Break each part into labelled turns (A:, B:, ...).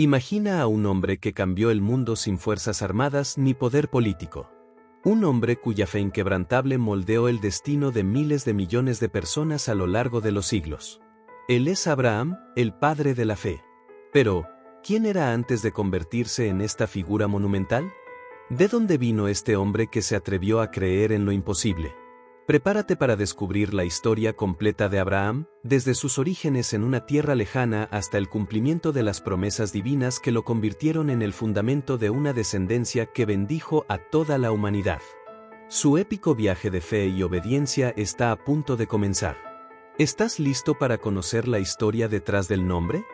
A: Imagina a un hombre que cambió el mundo sin fuerzas armadas ni poder político. Un hombre cuya fe inquebrantable moldeó el destino de miles de millones de personas a lo largo de los siglos. Él es Abraham, el padre de la fe. Pero, ¿quién era antes de convertirse en esta figura monumental? ¿De dónde vino este hombre que se atrevió a creer en lo imposible? Prepárate para descubrir la historia completa de Abraham, desde sus orígenes en una tierra lejana hasta el cumplimiento de las promesas divinas que lo convirtieron en el fundamento de una descendencia que bendijo a toda la humanidad. Su épico viaje de fe y obediencia está a punto de comenzar. ¿Estás listo para conocer la historia detrás del nombre?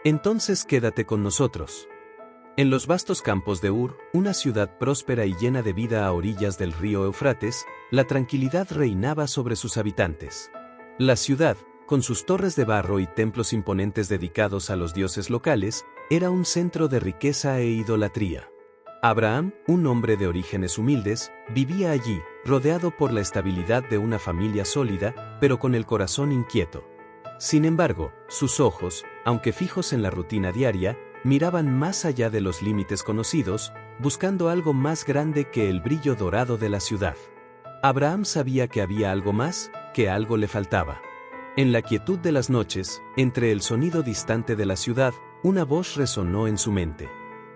A: Entonces quédate con nosotros. En los vastos campos de Ur, una ciudad próspera y llena de vida a orillas del río Éufrates, la tranquilidad reinaba sobre sus habitantes. La ciudad, con sus torres de barro y templos imponentes dedicados a los dioses locales, era un centro de riqueza e idolatría. Abraham, un hombre de orígenes humildes, vivía allí, rodeado por la estabilidad de una familia sólida, pero con el corazón inquieto. Sin embargo, sus ojos, aunque fijos en la rutina diaria, miraban más allá de los límites conocidos, buscando algo más grande que el brillo dorado de la ciudad. Abraham sabía que había algo más, que algo le faltaba. En la quietud de las noches, entre el sonido distante de la ciudad, una voz resonó en su mente.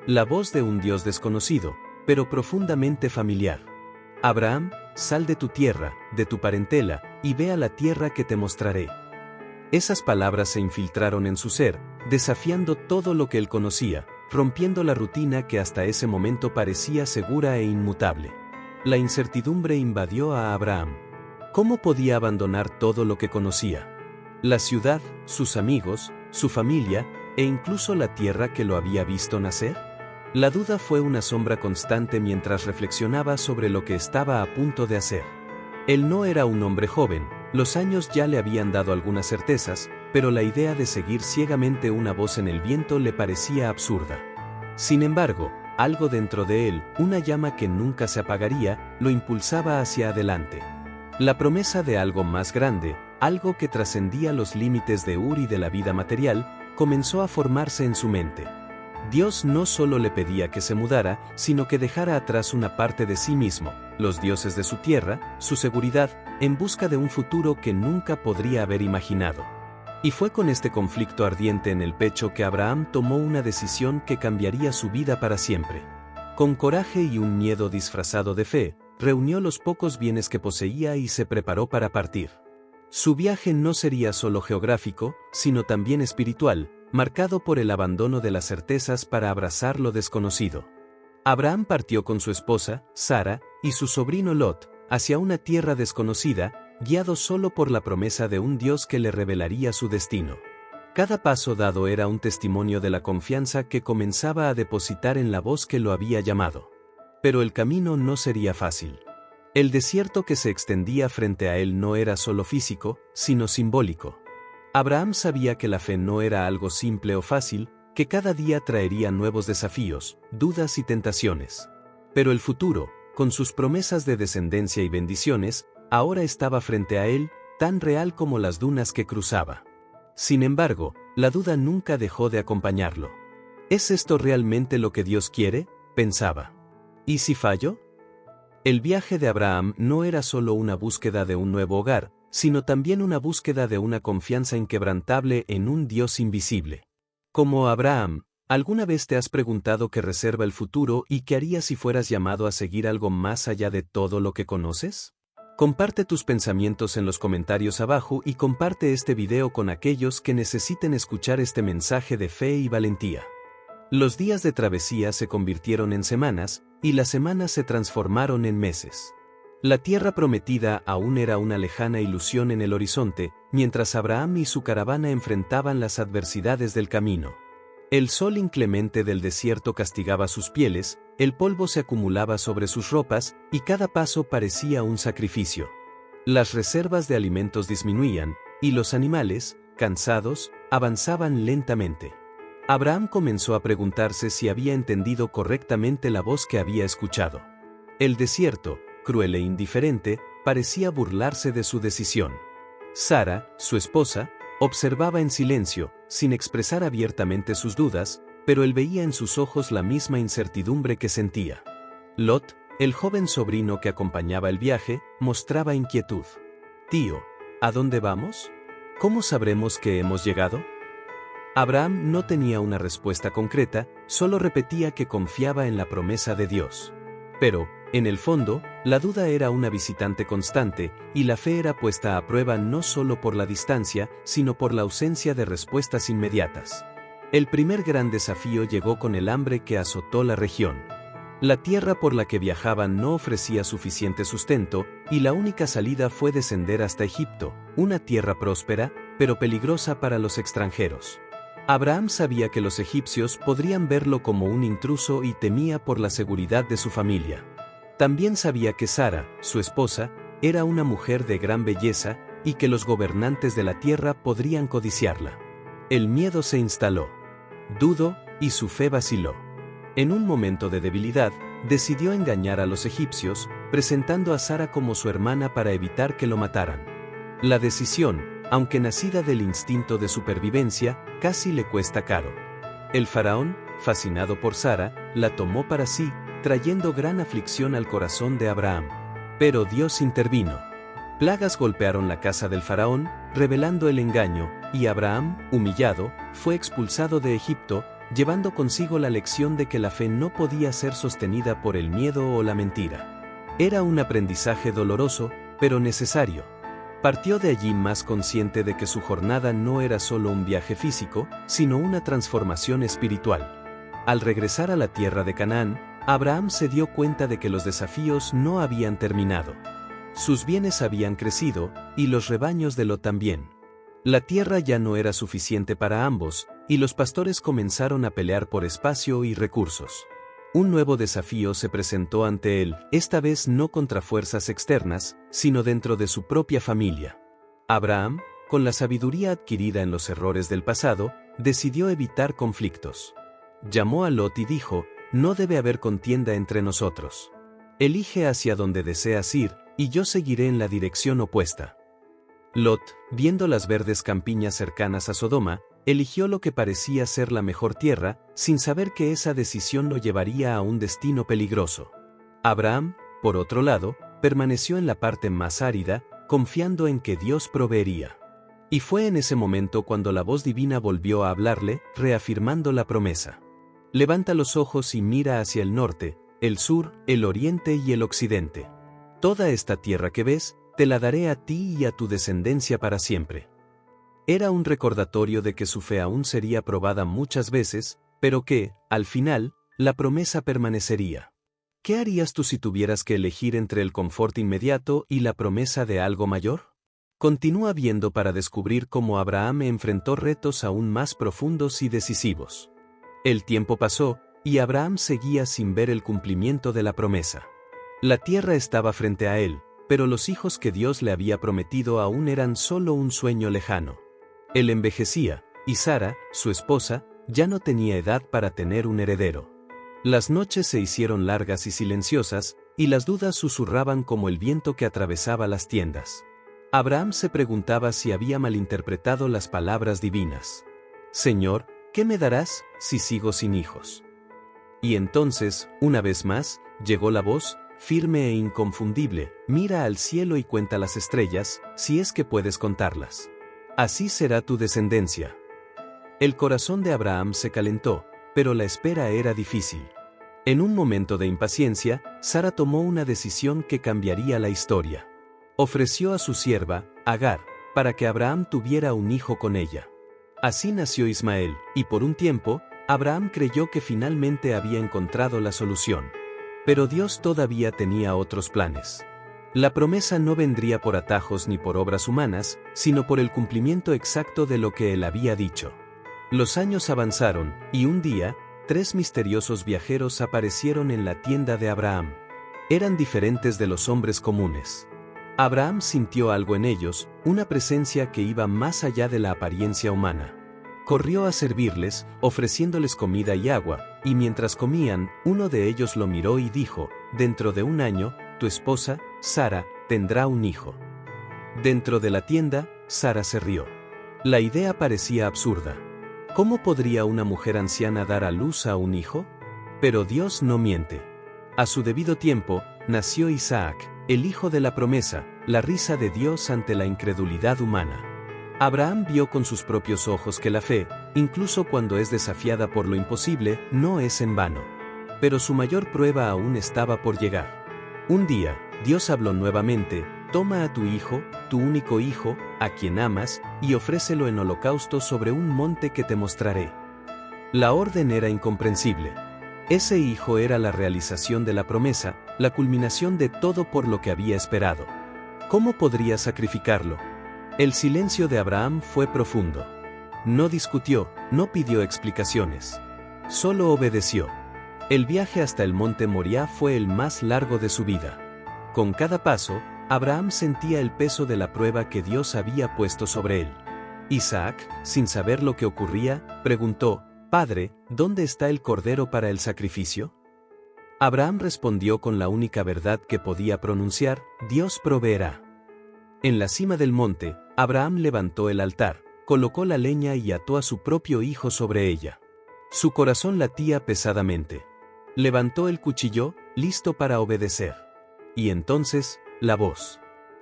A: La voz de un Dios desconocido, pero profundamente familiar. Abraham, sal de tu tierra, de tu parentela, y ve a la tierra que te mostraré. Esas palabras se infiltraron en su ser, desafiando todo lo que él conocía, rompiendo la rutina que hasta ese momento parecía segura e inmutable. La incertidumbre invadió a Abraham. ¿Cómo podía abandonar todo lo que conocía? La ciudad, sus amigos, su familia, e incluso la tierra que lo había visto nacer. La duda fue una sombra constante mientras reflexionaba sobre lo que estaba a punto de hacer. Él no era un hombre joven, los años ya le habían dado algunas certezas, pero la idea de seguir ciegamente una voz en el viento le parecía absurda. Sin embargo, algo dentro de él, una llama que nunca se apagaría, lo impulsaba hacia adelante. La promesa de algo más grande, algo que trascendía los límites de Ur y de la vida material, comenzó a formarse en su mente. Dios no solo le pedía que se mudara, sino que dejara atrás una parte de sí mismo, los dioses de su tierra, su seguridad, en busca de un futuro que nunca podría haber imaginado. Y fue con este conflicto ardiente en el pecho que Abraham tomó una decisión que cambiaría su vida para siempre. Con coraje y un miedo disfrazado de fe, reunió los pocos bienes que poseía y se preparó para partir. Su viaje no sería solo geográfico, sino también espiritual, marcado por el abandono de las certezas para abrazar lo desconocido. Abraham partió con su esposa, Sara, y su sobrino Lot, hacia una tierra desconocida, guiado solo por la promesa de un Dios que le revelaría su destino. Cada paso dado era un testimonio de la confianza que comenzaba a depositar en la voz que lo había llamado. Pero el camino no sería fácil. El desierto que se extendía frente a él no era solo físico, sino simbólico. Abraham sabía que la fe no era algo simple o fácil, que cada día traería nuevos desafíos, dudas y tentaciones. Pero el futuro, con sus promesas de descendencia y bendiciones, ahora estaba frente a él, tan real como las dunas que cruzaba. Sin embargo, la duda nunca dejó de acompañarlo. ¿Es esto realmente lo que Dios quiere?, pensaba. ¿Y si fallo? El viaje de Abraham no era solo una búsqueda de un nuevo hogar, sino también una búsqueda de una confianza inquebrantable en un Dios invisible. Como Abraham, ¿alguna vez te has preguntado qué reserva el futuro y qué harías si fueras llamado a seguir algo más allá de todo lo que conoces? Comparte tus pensamientos en los comentarios abajo y comparte este video con aquellos que necesiten escuchar este mensaje de fe y valentía. Los días de travesía se convirtieron en semanas, y las semanas se transformaron en meses. La tierra prometida aún era una lejana ilusión en el horizonte, mientras Abraham y su caravana enfrentaban las adversidades del camino. El sol inclemente del desierto castigaba sus pieles, el polvo se acumulaba sobre sus ropas, y cada paso parecía un sacrificio. Las reservas de alimentos disminuían, y los animales, cansados, avanzaban lentamente. Abraham comenzó a preguntarse si había entendido correctamente la voz que había escuchado. El desierto, cruel e indiferente, parecía burlarse de su decisión. Sara, su esposa, observaba en silencio, sin expresar abiertamente sus dudas, pero él veía en sus ojos la misma incertidumbre que sentía. Lot, el joven sobrino que acompañaba el viaje, mostraba inquietud. «Tío, ¿a dónde vamos? ¿Cómo sabremos que hemos llegado?». Abraham no tenía una respuesta concreta, solo repetía que confiaba en la promesa de Dios. Pero, en el fondo, la duda era una visitante constante, y la fe era puesta a prueba no solo por la distancia, sino por la ausencia de respuestas inmediatas. El primer gran desafío llegó con el hambre que azotó la región. La tierra por la que viajaban no ofrecía suficiente sustento, y la única salida fue descender hasta Egipto, una tierra próspera, pero peligrosa para los extranjeros. Abraham sabía que los egipcios podrían verlo como un intruso y temía por la seguridad de su familia. También sabía que Sara, su esposa, era una mujer de gran belleza, y que los gobernantes de la tierra podrían codiciarla. El miedo se instaló. Dudó, y su fe vaciló. En un momento de debilidad, decidió engañar a los egipcios, presentando a Sara como su hermana para evitar que lo mataran. La decisión, aunque nacida del instinto de supervivencia, casi le cuesta caro. El faraón, fascinado por Sara, la tomó para sí, trayendo gran aflicción al corazón de Abraham. Pero Dios intervino. Plagas golpearon la casa del faraón, revelando el engaño, y Abraham, humillado, fue expulsado de Egipto, llevando consigo la lección de que la fe no podía ser sostenida por el miedo o la mentira. Era un aprendizaje doloroso, pero necesario. Partió de allí más consciente de que su jornada no era solo un viaje físico, sino una transformación espiritual. Al regresar a la tierra de Canaán, Abraham se dio cuenta de que los desafíos no habían terminado. Sus bienes habían crecido, y los rebaños de Lot también. La tierra ya no era suficiente para ambos, y los pastores comenzaron a pelear por espacio y recursos. Un nuevo desafío se presentó ante él, esta vez no contra fuerzas externas, sino dentro de su propia familia. Abraham, con la sabiduría adquirida en los errores del pasado, decidió evitar conflictos. Llamó a Lot y dijo: «No debe haber contienda entre nosotros. Elige hacia donde deseas ir, y yo seguiré en la dirección opuesta». Lot, viendo las verdes campiñas cercanas a Sodoma, eligió lo que parecía ser la mejor tierra, sin saber que esa decisión lo llevaría a un destino peligroso. Abraham, por otro lado, permaneció en la parte más árida, confiando en que Dios proveería. Y fue en ese momento cuando la voz divina volvió a hablarle, reafirmando la promesa. «Levanta los ojos y mira hacia el norte, el sur, el oriente y el occidente. Toda esta tierra que ves, te la daré a ti y a tu descendencia para siempre». Era un recordatorio de que su fe aún sería probada muchas veces, pero que, al final, la promesa permanecería. ¿Qué harías tú si tuvieras que elegir entre el confort inmediato y la promesa de algo mayor? Continúa viendo para descubrir cómo Abraham enfrentó retos aún más profundos y decisivos. El tiempo pasó, y Abraham seguía sin ver el cumplimiento de la promesa. La tierra estaba frente a él, pero los hijos que Dios le había prometido aún eran solo un sueño lejano. Él envejecía, y Sara, su esposa, ya no tenía edad para tener un heredero. Las noches se hicieron largas y silenciosas, y las dudas susurraban como el viento que atravesaba las tiendas. Abraham se preguntaba si había malinterpretado las palabras divinas. «Señor, ¿qué me darás si sigo sin hijos?». Y entonces, una vez más, llegó la voz, firme e inconfundible: «Mira al cielo y cuenta las estrellas, si es que puedes contarlas. Así será tu descendencia». El corazón de Abraham se calentó, pero la espera era difícil. En un momento de impaciencia, Sara tomó una decisión que cambiaría la historia. Ofreció a su sierva, Agar, para que Abraham tuviera un hijo con ella. Así nació Ismael, y por un tiempo, Abraham creyó que finalmente había encontrado la solución. Pero Dios todavía tenía otros planes. La promesa no vendría por atajos ni por obras humanas, sino por el cumplimiento exacto de lo que él había dicho. Los años avanzaron, y un día, 3 misteriosos viajeros aparecieron en la tienda de Abraham. Eran diferentes de los hombres comunes. Abraham sintió algo en ellos, una presencia que iba más allá de la apariencia humana. Corrió a servirles, ofreciéndoles comida y agua, y mientras comían, uno de ellos lo miró y dijo: «Dentro de un año, tu esposa, Sara, tendrá un hijo». Dentro de la tienda, Sara se rió. La idea parecía absurda. ¿Cómo podría una mujer anciana dar a luz a un hijo? Pero Dios no miente. A su debido tiempo, nació Isaac, el hijo de la promesa, la risa de Dios ante la incredulidad humana. Abraham vio con sus propios ojos que la fe, incluso cuando es desafiada por lo imposible, no es en vano. Pero su mayor prueba aún estaba por llegar. Un día, Dios habló nuevamente: toma a tu hijo, tu único hijo, a quien amas, y ofrécelo en holocausto sobre un monte que te mostraré. La orden era incomprensible. Ese hijo era la realización de la promesa, la culminación de todo por lo que había esperado. ¿Cómo podría sacrificarlo? El silencio de Abraham fue profundo. No discutió, no pidió explicaciones. Solo obedeció. El viaje hasta el monte Moriah fue el más largo de su vida. Con cada paso, Abraham sentía el peso de la prueba que Dios había puesto sobre él. Isaac, sin saber lo que ocurría, preguntó: «Padre, ¿dónde está el cordero para el sacrificio?». Abraham respondió con la única verdad que podía pronunciar: «Dios proveerá». En la cima del monte, Abraham levantó el altar, colocó la leña y ató a su propio hijo sobre ella. Su corazón latía pesadamente. Levantó el cuchillo, listo para obedecer. Y entonces, la voz: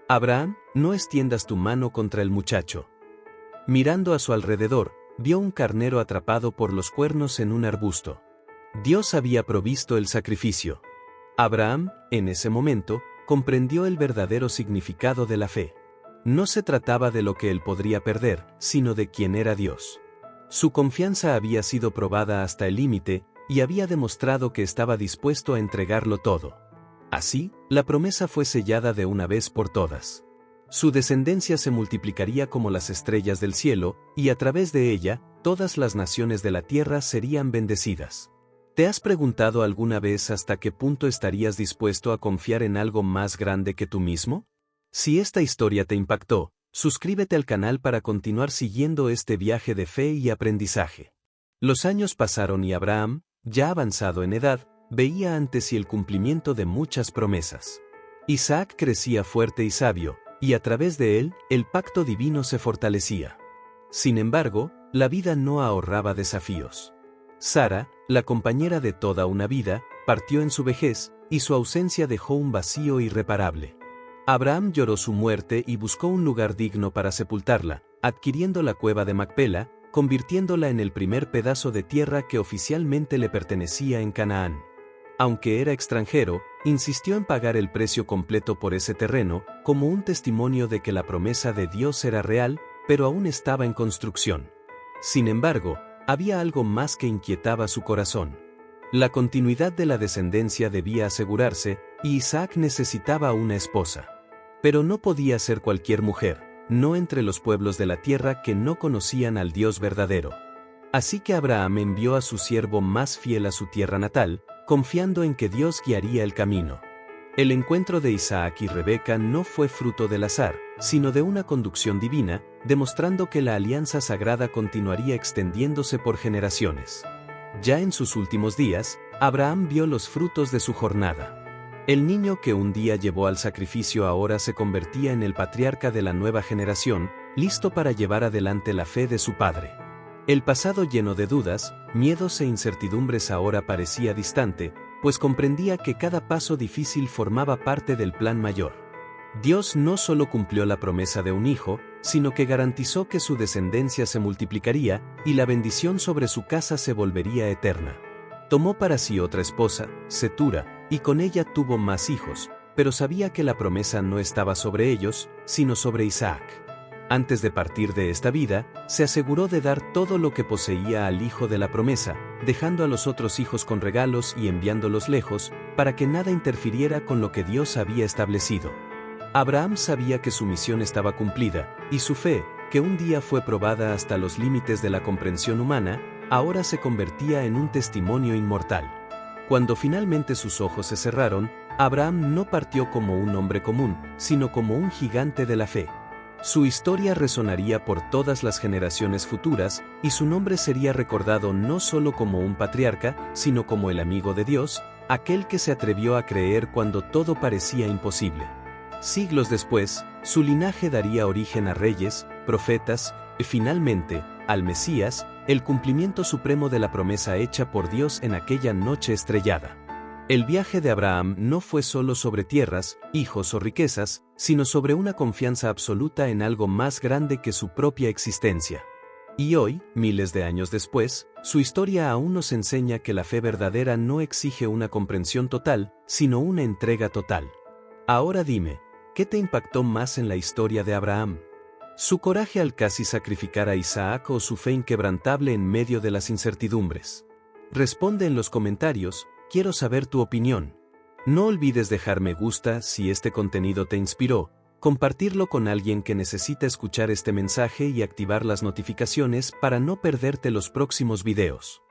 A: «Abraham, no extiendas tu mano contra el muchacho». Mirando a su alrededor, vio un carnero atrapado por los cuernos en un arbusto. Dios había provisto el sacrificio. Abraham, en ese momento, comprendió el verdadero significado de la fe. No se trataba de lo que él podría perder, sino de quién era Dios. Su confianza había sido probada hasta el límite, y había demostrado que estaba dispuesto a entregarlo todo. Así, la promesa fue sellada de una vez por todas. Su descendencia se multiplicaría como las estrellas del cielo, y a través de ella, todas las naciones de la tierra serían bendecidas. ¿Te has preguntado alguna vez hasta qué punto estarías dispuesto a confiar en algo más grande que tú mismo? Si esta historia te impactó, suscríbete al canal para continuar siguiendo este viaje de fe y aprendizaje. Los años pasaron y Abraham, ya avanzado en edad, veía ante sí el cumplimiento de muchas promesas. Isaac crecía fuerte y sabio, y a través de él, el pacto divino se fortalecía. Sin embargo, la vida no ahorraba desafíos. Sara, la compañera de toda una vida, partió en su vejez, y su ausencia dejó un vacío irreparable. Abraham lloró su muerte y buscó un lugar digno para sepultarla, adquiriendo la cueva de Macpela, convirtiéndola en el primer pedazo de tierra que oficialmente le pertenecía en Canaán. Aunque era extranjero, insistió en pagar el precio completo por ese terreno, como un testimonio de que la promesa de Dios era real, pero aún estaba en construcción. Sin embargo, había algo más que inquietaba su corazón. La continuidad de la descendencia debía asegurarse, y Isaac necesitaba una esposa. Pero no podía ser cualquier mujer, no entre los pueblos de la tierra que no conocían al Dios verdadero. Así que Abraham envió a su siervo más fiel a su tierra natal, confiando en que Dios guiaría el camino. El encuentro de Isaac y Rebeca no fue fruto del azar, sino de una conducción divina, demostrando que la alianza sagrada continuaría extendiéndose por generaciones. Ya en sus últimos días, Abraham vio los frutos de su jornada. El niño que un día llevó al sacrificio ahora se convertía en el patriarca de la nueva generación, listo para llevar adelante la fe de su padre. El pasado lleno de dudas, miedos e incertidumbres ahora parecía distante, pues comprendía que cada paso difícil formaba parte del plan mayor. Dios no solo cumplió la promesa de un hijo, sino que garantizó que su descendencia se multiplicaría, y la bendición sobre su casa se volvería eterna. Tomó para sí otra esposa, Cetura, y con ella tuvo más hijos, pero sabía que la promesa no estaba sobre ellos, sino sobre Isaac. Antes de partir de esta vida, se aseguró de dar todo lo que poseía al hijo de la promesa, dejando a los otros hijos con regalos y enviándolos lejos, para que nada interfiriera con lo que Dios había establecido. Abraham sabía que su misión estaba cumplida, y su fe, que un día fue probada hasta los límites de la comprensión humana, ahora se convertía en un testimonio inmortal. Cuando finalmente sus ojos se cerraron, Abraham no partió como un hombre común, sino como un gigante de la fe. Su historia resonaría por todas las generaciones futuras, y su nombre sería recordado no solo como un patriarca, sino como el amigo de Dios, aquel que se atrevió a creer cuando todo parecía imposible. Siglos después, su linaje daría origen a reyes, profetas, y finalmente, al Mesías, el cumplimiento supremo de la promesa hecha por Dios en aquella noche estrellada. El viaje de Abraham no fue solo sobre tierras, hijos o riquezas, sino sobre una confianza absoluta en algo más grande que su propia existencia. Y hoy, miles de años después, su historia aún nos enseña que la fe verdadera no exige una comprensión total, sino una entrega total. Ahora dime, ¿qué te impactó más en la historia de Abraham? ¿Su coraje al casi sacrificar a Isaac o su fe inquebrantable en medio de las incertidumbres? Responde en los comentarios, quiero saber tu opinión. No olvides dejar me gusta si este contenido te inspiró, compartirlo con alguien que necesita escuchar este mensaje y activar las notificaciones para no perderte los próximos videos.